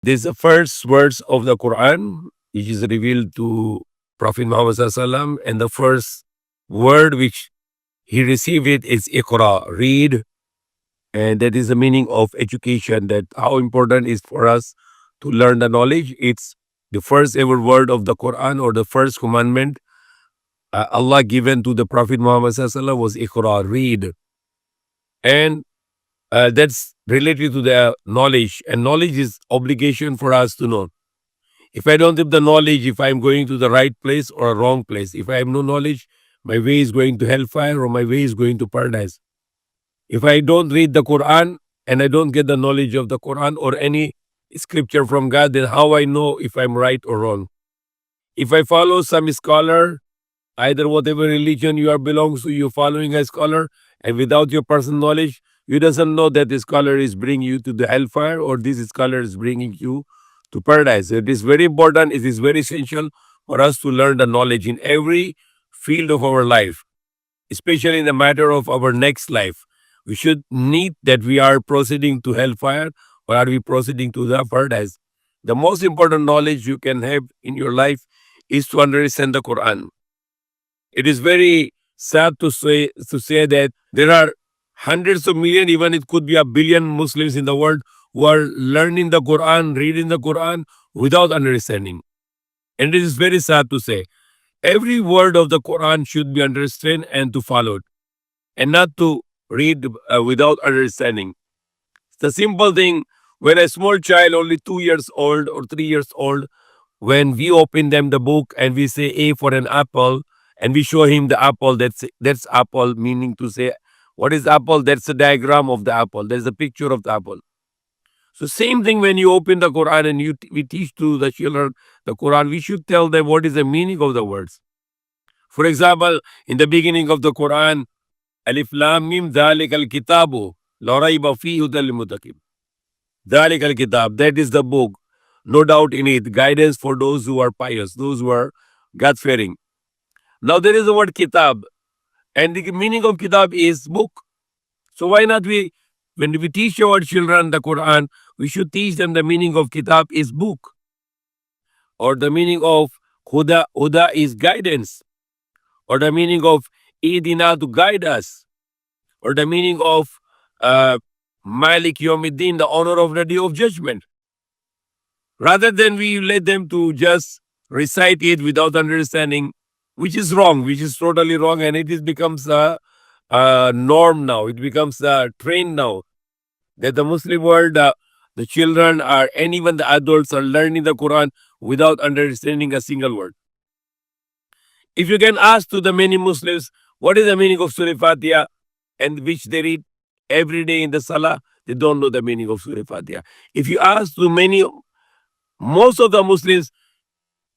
This is the first words of the Quran, which is revealed to Prophet Muhammad Sallallahu, and the first word which he received it is Iqra, read, and that is the meaning of education. That how important is for us to learn the knowledge. It's the first ever word of the Quran, or the first commandment Allah given to the Prophet Muhammad Sallallahu was Iqra, read, and that's related to the knowledge, and knowledge is obligation for us to know. If I don't have the knowledge, if I'm going to the right place or a wrong place, if I have no knowledge, my way is going to hellfire or my way is going to paradise. If I don't read the Quran and I don't get the knowledge of the Quran or any scripture from God, then how I know if I'm right or wrong? If I follow some scholar, either whatever religion you are belongs to, you're following a scholar, and without your personal knowledge, you doesn't know that the scholar is bringing you to the hellfire or this scholar is bringing you to paradise. It is very important. It is very essential for us to learn the knowledge in every field of our life, especially in the matter of our next life. We should need that we are proceeding to hellfire or are we proceeding to the paradise. The most important knowledge you can have in your life is to understand the Quran. It is very sad to say that there are hundreds of millions, even it could be a billion Muslims in the world who are learning the Quran, reading the Quran without understanding. And it is very sad to say. Every word of the Quran should be understood and to followed, and not to read without understanding. The simple thing, when a small child, only 2 years old or 3 years old, when we open them the book and we say A for an apple, and we show him the apple, that's apple, meaning to say, what is apple? That's a diagram of the apple. There's a picture of the apple. So same thing when you open the Quran and we teach to the children the Quran, we should tell them what is the meaning of the words. For example, in the beginning of the Quran, Alif Lam Mim Dhalikal Kitabu La Raiba Fihi Hudal lil Muttaqin. Dhalikal Kitab, that is the book, no doubt in it, guidance for those who are pious, those who are God-fearing. Now there is the word Kitab, and the meaning of Kitab is book. So why not when we teach our children the Quran, we should teach them the meaning of Kitab is book, or the meaning of Huda is guidance, or the meaning of Idina to guide us, or the meaning of Malik Yawmiddin, the honor of the day of judgment. Rather than we let them to just recite it without understanding, which is wrong, which is totally wrong, and it becomes a norm now. It becomes a trend now that the Muslim world, the children are, and even the adults are learning the Quran without understanding a single word. If you can ask to the many Muslims, what is the meaning of Surah Fatiha, and which they read every day in the Salah, they don't know the meaning of Surah Fatiha. If you ask to most of the Muslims,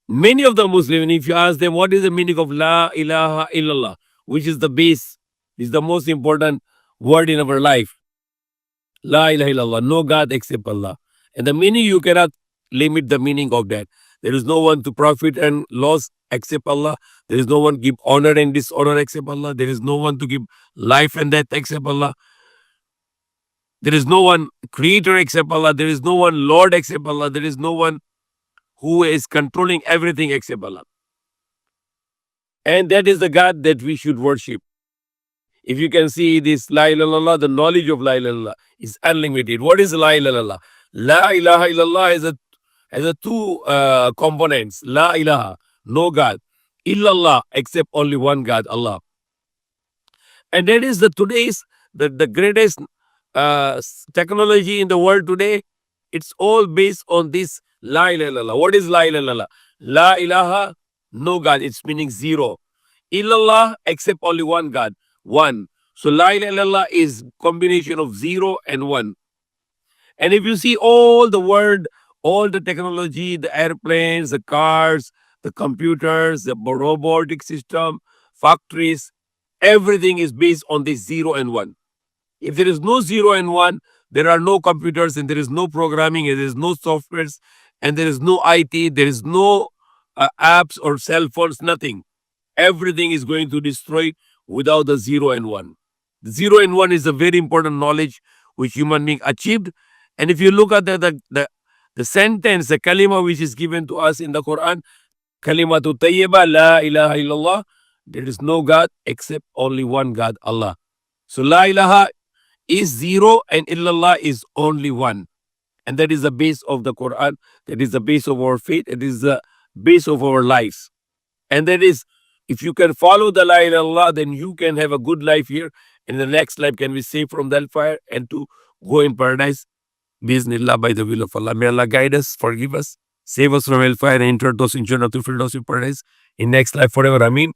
many of the Muslims, if you ask them what is the meaning of La ilaha illallah, which is the base, is the most important word in our life. La ilaha illallah, no God except Allah. And the meaning, you cannot limit the meaning of that. There is no one to profit and loss except Allah. There is no one to give honor and dishonor except Allah. There is no one to give life and death except Allah. There is no one creator except Allah. There is no one Lord except Allah. There is no one who is controlling everything except Allah. And that is the God that we should worship. If you can see this La ilaha illallah, the knowledge of La ilaha illallah is unlimited. What is La ilaha illallah? La ilaha illallah has a two components. La ilaha, no God. Illallah, except only one God, Allah. And that is the greatest technology in the world today. It's all based on this La ilaha illallah. What is La ilaha illallah? La ilaha, no God. It's meaning zero. Illallah, except only one God. One. So La ilaha illallah is combination of zero and one. And if you see all the world, all the technology, the airplanes, the cars, the computers, the robotic system, factories, everything is based on this zero and one. If there is no zero and one, there are no computers, and there is no programming, and there is no softwares, and there is no IT, there is no apps or cell phones, nothing. Everything is going to destroy without the zero and one. The zero and one is a very important knowledge which human being achieved. And if you look at the The sentence, the kalima which is given to us in the Quran, kalimatu tayyiba, la ilaha illallah, there is no God except only one God, Allah. So la ilaha is zero and illallah is only one. And that is the base of the Quran. That is the base of our faith. It is the base of our lives. And that is, if you can follow the la ilaha illallah, then you can have a good life here. And the next life can be saved from the hellfire and to go in paradise. Bismillah, by the will of Allah. May Allah guide us, forgive us, save us from hellfire, and enter those in Jannatul Firdaus in paradise in next life forever. Ameen.